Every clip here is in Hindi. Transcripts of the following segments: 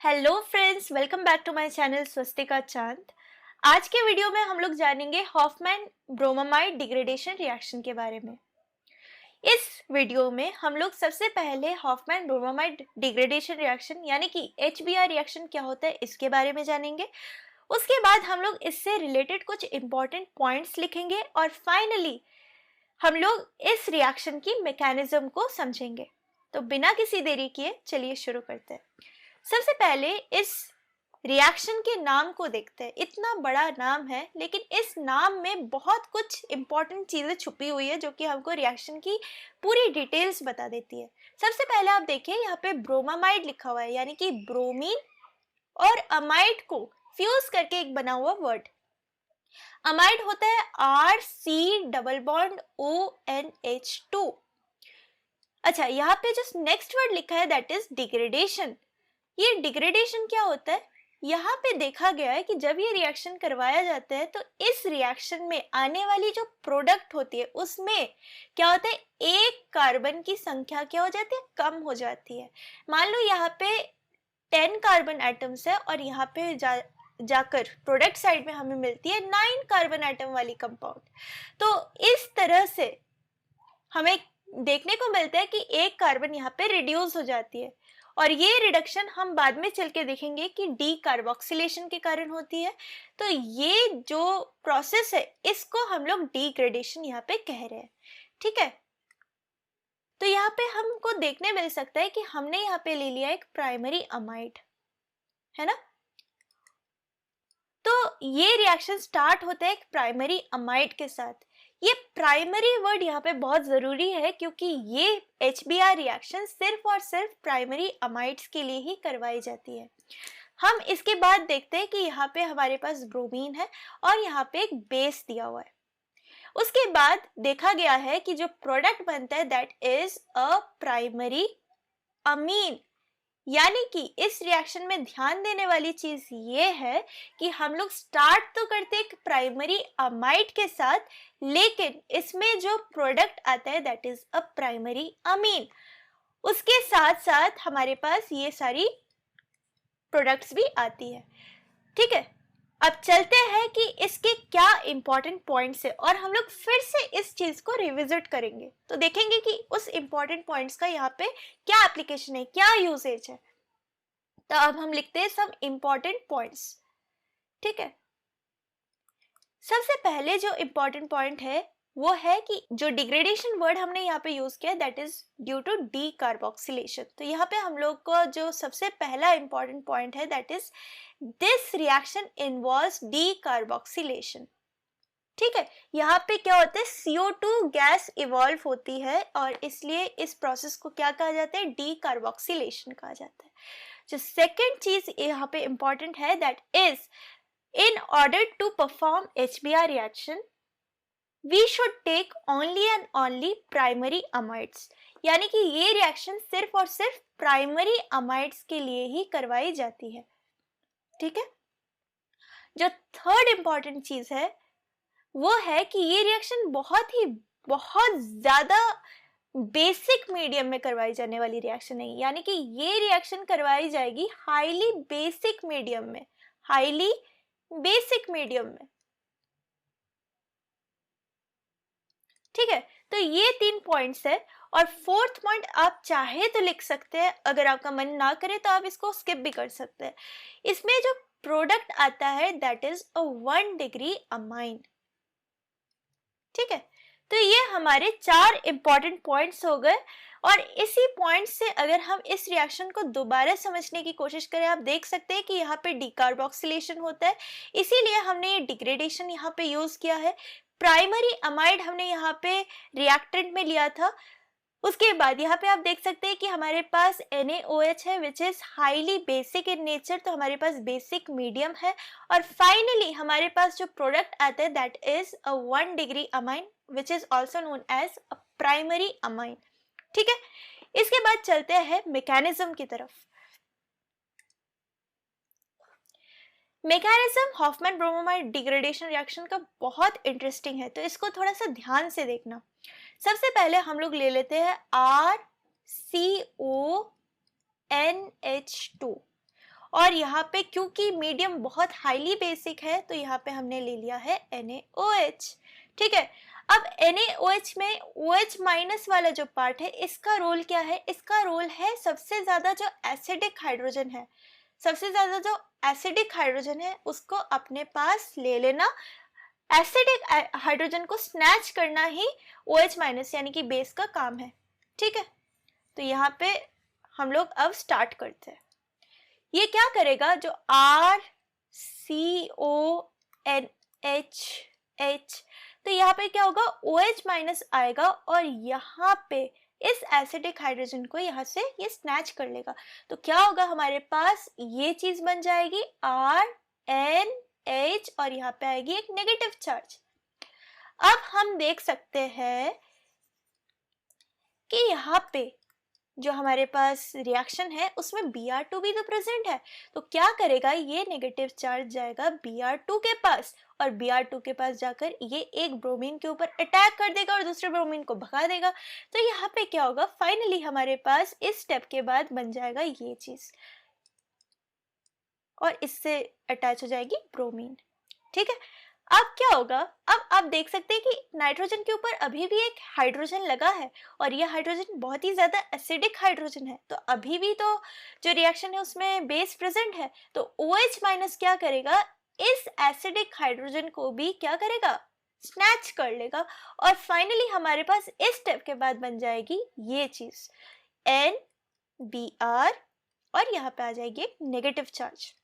Hello friends, welcome back to my channel Swastika Chand. आज के वीडियो में हम लोग जानेंगे हॉफमैन ब्रोमामाइड डिग्रेडेशन रिएक्शन के बारे में। इस वीडियो में हम लोग सबसे पहले हॉफमैन ब्रोमामाइड डिग्रेडेशन रिएक्शन यानी कि HBr रिएक्शन क्या होता है इसके बारे में जानेंगे। उसके बाद हम लोग इससे रिलेटेड कुछ इंपॉर्टेंट पॉइंट्स लिखेंगे और फाइनली हम लोग इस रिएक्शन की मैकेनिज्म को समझेंगे। तो बिना किसी देरी किए चलिए शुरू करते हैं। सबसे पहले इस रिएक्शन के नाम को देखते हैं। इतना बड़ा नाम है लेकिन इस नाम में बहुत कुछ इंपॉर्टेंट चीज़ें छुपी हुई है जो कि हमको रिएक्शन की पूरी डिटेल्स बता देती है। सबसे पहले आप देखिए यहाँ पे ब्रोमामाइड लिखा हुआ है यानी कि ब्रोमीन और अमाइड को फ्यूज करके एक बना हुआ वर्ड। अमाइड होता है RC डबल बॉन्ड ONH2। अच्छा, यहाँ पे जो नेक्स्ट वर्ड लिखा है दैट इज डिग्रेडेशन। ये डिग्रेडेशन क्या होता है? यहाँ पे देखा गया है कि जब ये रिएक्शन करवाया जाता है तो इस रिएक्शन में आने वाली जो प्रोडक्ट होती है उसमें क्या होता है, एक कार्बन की संख्या क्या हो जाती है, कम हो जाती है। मान लो यहाँ पे 10 कार्बन एटम्स है और यहाँ पे जाकर प्रोडक्ट साइड में हमें मिलती है 9 कार्बन एटम वाली कंपाउंड। तो इस तरह से हमें देखने को मिलता है कि एक कार्बन यहाँ पे रिड्यूस हो जाती है और ये रिडक्शन हम बाद में चल के देखेंगे कि डी कार्बोक्सिलेशन के कारण होती है। तो ये जो प्रोसेस है इसको हम लोग डिग्रेडेशन यहाँ पे कह रहे हैं। ठीक है, तो यहाँ पे हमको देखने मिल सकता है कि हमने यहाँ पे ले लिया एक प्राइमरी अमाइड, है ना। तो ये रिएक्शन स्टार्ट होता है एक प्राइमरी अमाइड के साथ। ये प्राइमरी वर्ड यहाँ पे बहुत ज़रूरी है क्योंकि ये HBr रिएक्शन सिर्फ और सिर्फ प्राइमरी अमाइड्स के लिए ही करवाई जाती है। हम इसके बाद देखते हैं कि यहाँ पे हमारे पास ब्रोमीन है और यहाँ पे एक बेस दिया हुआ है। उसके बाद देखा गया है कि जो प्रोडक्ट बनता है that is a primary amine. यानी कि इस रिएक्शन में ध्यान देने वाली चीज ये है कि हम लोग स्टार्ट तो करते एक प्राइमरी अमाइड के साथ, लेकिन इसमें जो प्रोडक्ट आता है that is a primary amine. उसके साथ साथ हमारे पास ये सारी प्रोडक्ट्स भी आती है। ठीक है, अब चलते हैं कि इसके क्या इंपॉर्टेंट पॉइंट्स है और हम लोग फिर से इस चीज को रिविजिट करेंगे तो देखेंगे कि उस इंपॉर्टेंट पॉइंट्स का यहाँ पे क्या एप्लीकेशन है, क्या यूसेज है। तो अब हम लिखते हैं सब इंपॉर्टेंट पॉइंट्स। ठीक है, सबसे पहले जो इंपॉर्टेंट पॉइंट है वो है कि जो डिग्रेडेशन वर्ड हमने यहाँ पे यूज किया that is due to decarboxylation. तो यहाँ पे हम लोग को जो सबसे पहला इंपॉर्टेंट पॉइंट है that is this reaction involves decarboxylation. ठीक है, यहाँ पे क्या होता है, CO2 गैस इवॉल्व होती है और इसलिए इस प्रोसेस को क्या कहा जाता है, डी कार्बोक्सिलेशन कहा जाता है। जो सेकेंड चीज यहाँ पे इंपॉर्टेंट है that is in order to perform HBr reaction we should take only and only primary amides। यानी कि ये रिएक्शन सिर्फ और सिर्फ प्राइमरी अमाइड्स के लिए ही करवाई जाती है। ठीक है, जो थर्ड इंपॉर्टेंट चीज है वो है कि ये रिएक्शन बहुत ज्यादा बेसिक मीडियम में करवाई जाने वाली रिएक्शन है। यानी कि ये रिएक्शन करवाई जाएगी हाईली बेसिक मीडियम में, हाईली बेसिक मीडियम में। ठीक है, तो ये 3 पॉइंट्स है और फोर्थ पॉइंट आप चाहे तो लिख सकते हैं, अगर आपका मन ना करे तो आप इसको स्किप भी कर सकते हैं। इसमें जो प्रोडक्ट आता है that is a 1 degree amine. ठीक है, तो ये हमारे 4 इंपॉर्टेंट पॉइंट्स हो गए और इसी पॉइंट से अगर हम इस रिएक्शन को दोबारा समझने की कोशिश करें, आप देख सकते हैं कि यहाँ पे डिकार्बोक्सिलेशन होता है, इसीलिए हमने ये डिग्रेडेशन यहाँ पे यूज किया है। प्राइमरी अमाइड हमने यहाँ पे रिएक्टेंट में लिया था। उसके बाद यहाँ पे आप देख सकते हैं कि हमारे पास NaOH है which is highly basic in nature, तो हमारे पास बेसिक मीडियम है। और फाइनली हमारे पास जो प्रोडक्ट आता है that is a 1 degree amine which is also known as a primary amine. ठीक है, इसके बाद चलते हैं मैकेनिज्म की तरफ। Mechanism Hofmann bromamide degradation reaction का बहुत इंटरेस्टिंग है, तो इसको थोड़ा सा ध्यान से देखना। सबसे पहले हम लोग ले लेते हैं RCONH2 और यहाँ पे क्योंकि मीडियम बहुत हाईली बेसिक है तो यहाँ पे हमने ले लिया है NaOH। ठीक है, अब NaOH में OH माइनस वाला जो पार्ट है इसका रोल क्या है? इसका रोल है सबसे ज्यादा जो एसिडिक हाइड्रोजन है, सबसे ज्यादा जो एसिडिक हाइड्रोजन है उसको अपने पास ले लेना, एसिडिक हाइड्रोजन को स्नैच करना ही OH माइनस यानी कि बेस का काम है। ठीक है, तो यहाँ पे हम लोग अब स्टार्ट करते हैं। ये क्या करेगा, जो RCONH, तो यहाँ पे क्या होगा, OH माइनस आएगा और यहाँ पे इस एसिडिक हाइड्रोजन को यहाँ से ये स्नैच कर लेगा। तो क्या होगा, हमारे पास ये चीज बन जाएगी RNH और यहाँ पे आएगी एक नेगेटिव चार्ज। अब हम देख सकते हैं कि यहाँ पे जो हमारे पास रिएक्शन है उसमें Br2 भी तो प्रेजेंट है। तो क्या करेगा, ये नेगेटिव चार्ज जाएगा Br2 के पास और Br2 के पास जाकर ये एक ब्रोमीन के ऊपर अटैक कर देगा और दूसरे ब्रोमीन को भगा देगा। तो यहाँ पे क्या होगा, फाइनली हमारे पास इस स्टेप के बाद बन जाएगा ये चीज और इससे अटैच हो जाएगी ब्रोमीन। ठीक है, अब क्या होगा, अब आप देख सकते हैं कि नाइट्रोजन के ऊपर अभी भी एक हाइड्रोजन लगा है और यह हाइड्रोजन बहुत ही ज्यादा एसिडिक हाइड्रोजन है। तो अभी भी तो जो रिएक्शन है उसमें बेस प्रेजेंट है। तो OH माइनस क्या करेगा, इस एसिडिक हाइड्रोजन को भी क्या करेगा, स्नैच कर लेगा और फाइनली हमारे पास इस स्टेप के बाद बन जाएगी ये चीज NBr और यहाँ पे आ जाएगी एक नेगेटिव चार्ज।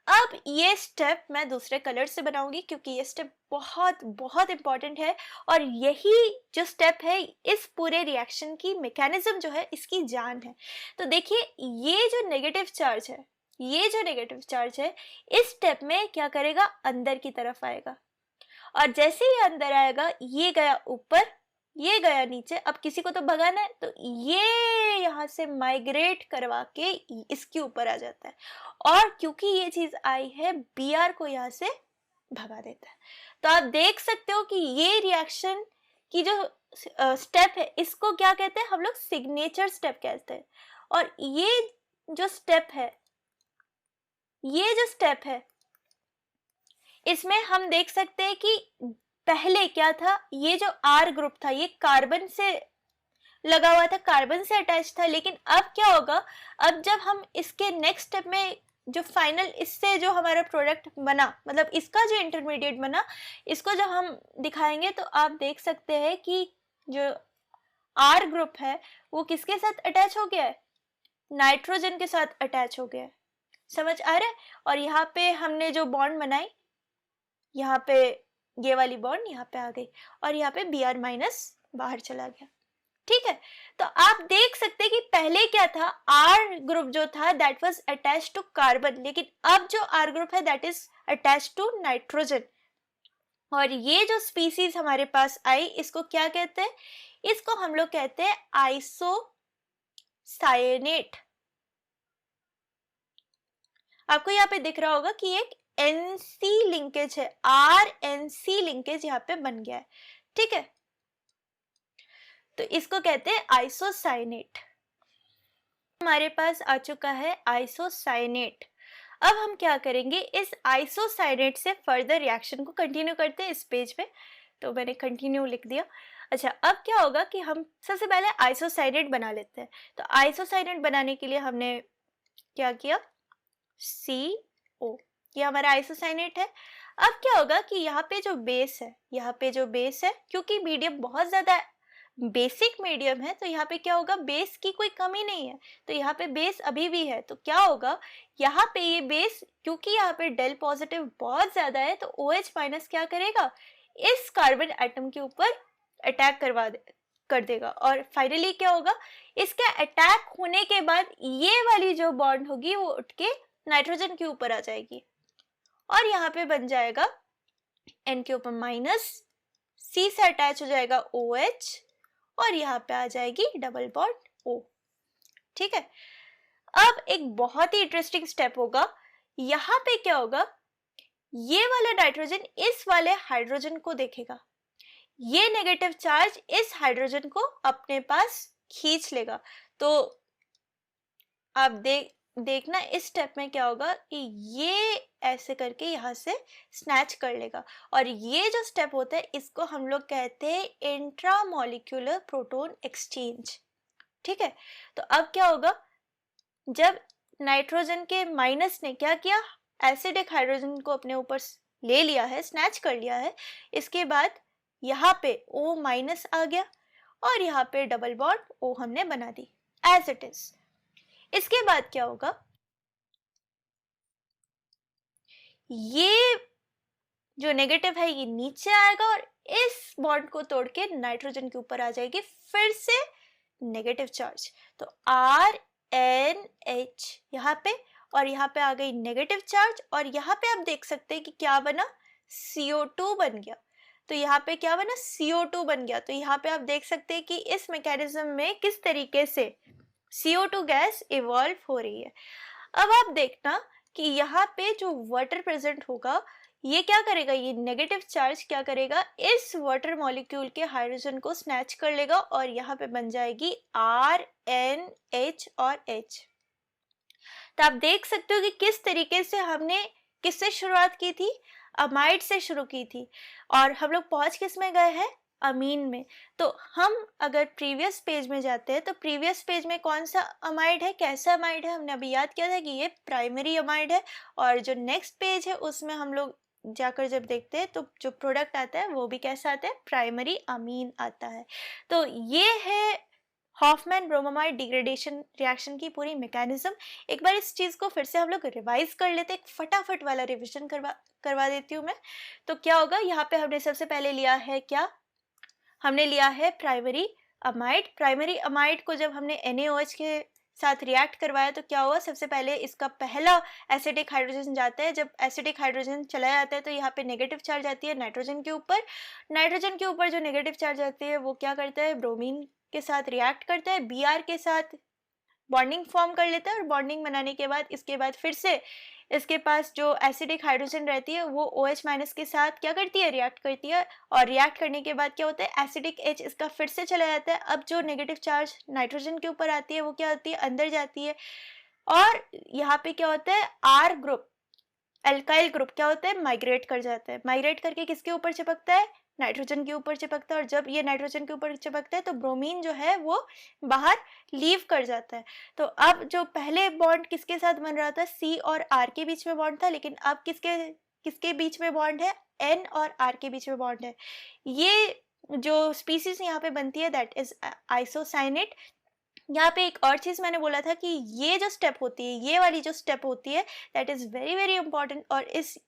अब ये स्टेप मैं दूसरे कलर से बनाऊंगी क्योंकि ये स्टेप बहुत बहुत इंपॉर्टेंट है और यही जो स्टेप है इस पूरे रिएक्शन की मैकेनिज्म जो है इसकी जान है। तो देखिए, ये जो नेगेटिव चार्ज है, ये जो नेगेटिव चार्ज है इस स्टेप में क्या करेगा, अंदर की तरफ आएगा और जैसे ही अंदर आएगा ये गया ऊपर, ये गया नीचे। अब किसी को तो भगाना है तो ये यहाँ से माइग्रेट करवा के इसके ऊपर आ जाता है और क्योंकि ये चीज आई है Br को यहाँ से भगा देता है। तो आप देख सकते हो कि ये रिएक्शन की जो स्टेप है इसको क्या कहते हैं, हम लोग सिग्नेचर स्टेप कहते हैं। और ये जो स्टेप है, ये जो स्टेप है इसमें हम देख सकते हैं कि पहले क्या था, ये जो R ग्रुप था ये कार्बन से लगा हुआ था, कार्बन से अटैच था। लेकिन अब क्या होगा, अब जब हम इसके नेक्स्ट स्टेप में जो फाइनल इससे जो हमारा प्रोडक्ट बना, मतलब इसका जो इंटरमीडिएट बना, इसको जब हम दिखाएंगे तो आप देख सकते हैं कि जो R ग्रुप है वो किसके साथ अटैच हो गया है, नाइट्रोजन के साथ अटैच हो गया है। समझ आ रहा है। और यहाँ पे हमने जो बॉन्ड बनाई, यहाँ पे ये वाली बॉन्ड यहाँ पे आ गई और यहाँ पे Br माइनस बाहर चला गया। ठीक है, तो आप देख सकते हैं कि पहले क्या था, R ग्रुप जो था that was attached to carbon, लेकिन अब जो R ग्रुप है that is attached to nitrogen. और ये जो स्पीसीज हमारे पास आई इसको क्या कहते हैं, इसको हम लोग कहते हैं आइसोसायनेट। आपको यहाँ पे दिख रहा होगा कि एक NC लिंकेज है, RNC लिंकेज यहाँ पे बन गया है। ठीक है, तो इसको कहते हैं आइसोसायनेट। हमारे पास आ चुका है आइसोसायनेट। अब हम क्या करेंगे, इस आइसोसायनेट से फर्दर रिएक्शन को कंटिन्यू करते हैं इस पेज पे। तो मैंने कंटिन्यू लिख दिया। अच्छा, अब क्या होगा कि हम सबसे पहले आइसोसायनेट बना लेते हैं। तो आइसोसायनेट बनाने के लिए हमने क्या किया, CO, ये हमारा आइसोसायनेट है। अब क्या होगा कि यहाँ पे जो बेस है, यहाँ पे जो बेस है, क्योंकि मीडियम बहुत ज्यादा बेसिक मीडियम है तो यहाँ पे क्या होगा, बेस की कोई कमी नहीं है, तो यहाँ पे बेस अभी भी है। तो क्या होगा, यहाँ पे ये बेस, क्योंकि यहाँ पे डेल पॉजिटिव बहुत ज्यादा है तो OH माइनस क्या करेगा, इस कार्बन एटम के ऊपर अटैक कर देगा और फाइनली क्या होगा, इसके अटैक होने के बाद ये वाली जो बॉन्ड होगी वो उठ के नाइट्रोजन के ऊपर आ जाएगी और यहाँ पे बन जाएगा N के ऊपर माइनस, C से अटैच हो जाएगा OH और यहाँ पे आ जाएगी डबल बॉन्ड O। ठीक है, अब एक बहुत ही इंटरेस्टिंग स्टेप होगा, यहाँ पे क्या होगा, ये वाला नाइट्रोजन इस वाले हाइड्रोजन को देखेगा, ये नेगेटिव चार्ज इस हाइड्रोजन को अपने पास खींच लेगा। तो आप देखना इस स्टेप में क्या होगा कि ये ऐसे करके यहाँ से स्नैच कर लेगा, और ये जो स्टेप होता है इसको हम लोग कहते हैं इंट्रामॉलिक्यूलर प्रोटॉन एक्सचेंज। ठीक है, तो अब क्या होगा, जब नाइट्रोजन के माइनस ने क्या किया, एसिडिक हाइड्रोजन को अपने ऊपर ले लिया है, स्नैच कर लिया है, इसके बाद यहाँ पे O माइनस आ गया और यहाँ पे डबल बॉन्ड O हमने बना दी एज इट इज। इसके बाद क्या होगा, ये जो नेगेटिव है ये नीचे आएगा और इस बॉन्ड को तोड़ के नाइट्रोजन के ऊपर आ जाएगी फिर से नेगेटिव चार्ज। तो RNH यहाँ पे, और यहाँ पे आ गई नेगेटिव चार्ज, और यहाँ पे आप देख सकते हैं कि क्या बना, CO2 बन गया। तो यहाँ पे क्या बना, CO2 बन गया। तो यहाँ पे आप देख सकते हैं कि इस मैकेनिज्म में किस तरीके से CO2 गैस इवॉल्व हो रही है। अब आप देखना कि यहाँ पे जो वाटर प्रेजेंट होगा ये क्या करेगा, ये नेगेटिव चार्ज क्या करेगा, इस वाटर मॉलिक्यूल के हाइड्रोजन को स्नैच कर लेगा और यहाँ पे बन जाएगी RNH और H। तो आप देख सकते हो कि किस तरीके से हमने किससे शुरुआत की थी, अमाइड से शुरू की थी, और हम लोग पहुंच किस में गए हैं, अमीन में। तो हम अगर प्रीवियस पेज में जाते हैं तो प्रीवियस पेज में कौन सा अमाइड है, कैसा अमाइड है, हमने अभी याद किया था कि ये प्राइमरी अमाइड है। और जो नेक्स्ट पेज है उसमें हम लोग जाकर जब देखते हैं तो जो प्रोडक्ट आता है वो भी कैसा आता है, प्राइमरी अमीन आता है। तो ये है हॉफमैन ब्रोमोमाइड डिग्रेडेशन रिएक्शन की पूरी मैकेनिज्म। एक बार इस चीज़ को फिर से हम लोग रिवाइज कर लेते हैं, एक फटाफट वाला रिविजन करवा देती हूँ मैं। तो क्या होगा, यहाँ पे हमने सबसे पहले लिया है क्या, हमने लिया है प्राइमरी अमाइड। प्राइमरी अमाइड को जब हमने NaOH के साथ रिएक्ट करवाया तो क्या हुआ, सबसे पहले इसका पहला एसिडिक हाइड्रोजन जाता है। जब एसिडिक हाइड्रोजन चला जाता है तो यहाँ पे नेगेटिव चार्ज आती है नाइट्रोजन के ऊपर। नाइट्रोजन के ऊपर जो नेगेटिव चार्ज आती है वो क्या करता है, ब्रोमीन के साथ रिएक्ट करता है, Br के साथ बॉन्डिंग फॉर्म कर लेता है, और बॉन्डिंग बनाने के बाद इसके बाद फिर से इसके पास जो एसिडिक हाइड्रोजन रहती है वो OH माइनस के साथ क्या करती है, रिएक्ट करती है, और रिएक्ट करने के बाद क्या होता है, एसिडिक H इसका फिर से चला जाता है। अब जो नेगेटिव चार्ज नाइट्रोजन के ऊपर आती है वो क्या होती है, अंदर जाती है, और यहाँ पे क्या होता है, R ग्रुप, एल्काइल ग्रुप क्या होता है, माइग्रेट कर जाता है। माइग्रेट करके किसके ऊपर चिपकता है, नाइट्रोजन के ऊपर चिपकता है, और जब ये नाइट्रोजन के ऊपर चिपकता है तो ब्रोमीन जो है वो बाहर लीव कर जाता है। तो अब जो पहले बॉन्ड किसके साथ बन रहा था, C और R के बीच में बॉन्ड था, लेकिन अब किसके बीच में बॉन्ड है, N और R के बीच में बॉन्ड है। ये जो स्पीसीज यहाँ पे बनती है दैट इज आइसोसाइनेट। यहाँ पे एक और चीज़ मैंने बोला था कि ये जो स्टेप होती है, ये वाली जो स्टेप होती है that is very very important, और इस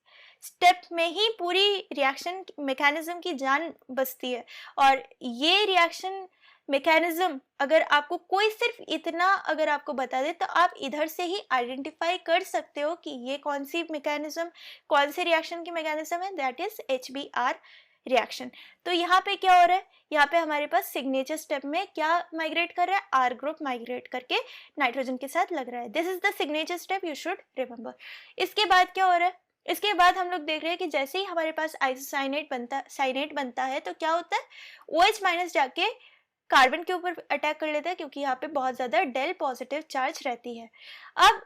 स्टेप में ही पूरी रिएक्शन मैकेनिज्म की जान बसती है। और ये रिएक्शन मैकेनिज्म अगर आपको कोई सिर्फ इतना अगर आपको बता दे तो आप इधर से ही आइडेंटिफाई कर सकते हो कि ये कौन सी मैकेनिज्म, कौन से रिएक्शन की मैकेनिज्म है, दैट इज HBr रिएक्शन। तो यहाँ पे क्या हो रहा है, यहाँ पे हमारे पास सिग्नेचर स्टेप में क्या माइग्रेट कर रहा है, R ग्रुप माइग्रेट करके नाइट्रोजन के साथ लग रहा है। This is the signature step, you should remember. इसके बाद क्या हो रहा है, इसके बाद हम लोग देख रहे हैं कि जैसे ही हमारे पास साइनेट बनता है तो क्या होता है, OH माइनस जाके कार्बन के ऊपर अटैक कर लेता है, क्योंकि यहाँ पे बहुत ज़्यादा डेल पॉजिटिव चार्ज रहती है। अब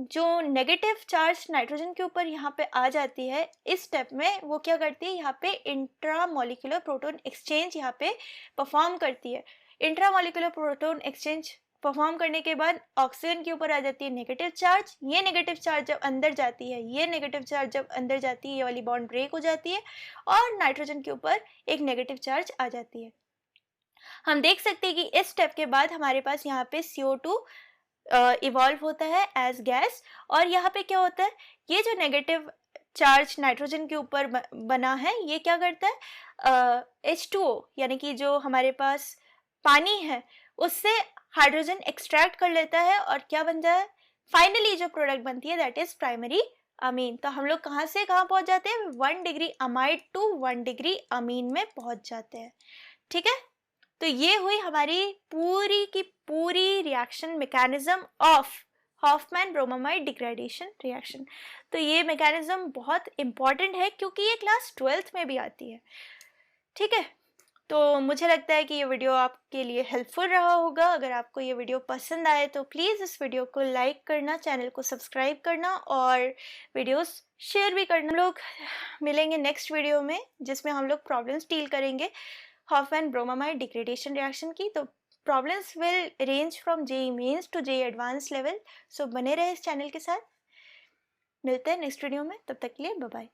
जो नेगेटिव चार्ज नाइट्रोजन के ऊपर यहाँ पे आ जाती है इस स्टेप में, वो क्या करती है, यहाँ पे इंट्रामॉलिक्यूलर प्रोटॉन एक्सचेंज यहाँ पे परफॉर्म करती है। इंट्रामॉलिक्यूलर प्रोटॉन एक्सचेंज परफॉर्म करने के बाद ऑक्सीजन के ऊपर आ जाती है नेगेटिव चार्ज। ये नेगेटिव चार्ज जब अंदर जाती है, ये नेगेटिव चार्ज जब अंदर जाती है, ये वाली बॉन्ड ब्रेक हो जाती है और नाइट्रोजन के ऊपर एक नेगेटिव चार्ज आ जाती है। हम देख सकते हैं कि इस स्टेप के बाद हमारे पास यहाँ पे CO2 इवॉल्व होता है एज गैस, और यहाँ पे क्या होता है, ये जो नेगेटिव चार्ज नाइट्रोजन के ऊपर बना है ये क्या करता है, H2O यानी कि जो हमारे पास पानी है उससे हाइड्रोजन एक्सट्रैक्ट कर लेता है, और क्या बन जाए, फाइनली जो प्रोडक्ट बनती है दैट इज प्राइमरी अमीन। तो हम लोग कहाँ से कहाँ पहुँच जाते हैं, 1 degree amide to 1 degree amine में पहुँच जाते हैं। ठीक है, तो ये हुई हमारी पूरी की पूरी reaction mechanism of Hoffmann bromamide degradation reaction. तो ये मैकेनिज्म बहुत इंपॉर्टेंट है क्योंकि ये क्लास 12th में भी आती है। ठीक है, तो मुझे लगता है कि ये वीडियो आपके लिए हेल्पफुल रहा होगा। अगर आपको ये वीडियो पसंद आए तो प्लीज़ इस वीडियो को लाइक करना, चैनल को सब्सक्राइब करना और वीडियोस शेयर भी करना। हम लोग मिलेंगे नेक्स्ट वीडियो में जिसमें हम लोग प्रॉब्लम्स डील करेंगे हॉफमैन ब्रोमामाइड डिग्रेडेशन रिएक्शन की। तो problems will range from JEE mains to JEE advance level. So बने रहे इस चैनल के साथ। मिलते हैं नेक्स्ट वीडियो में, तब तक के लिए बाय बाय।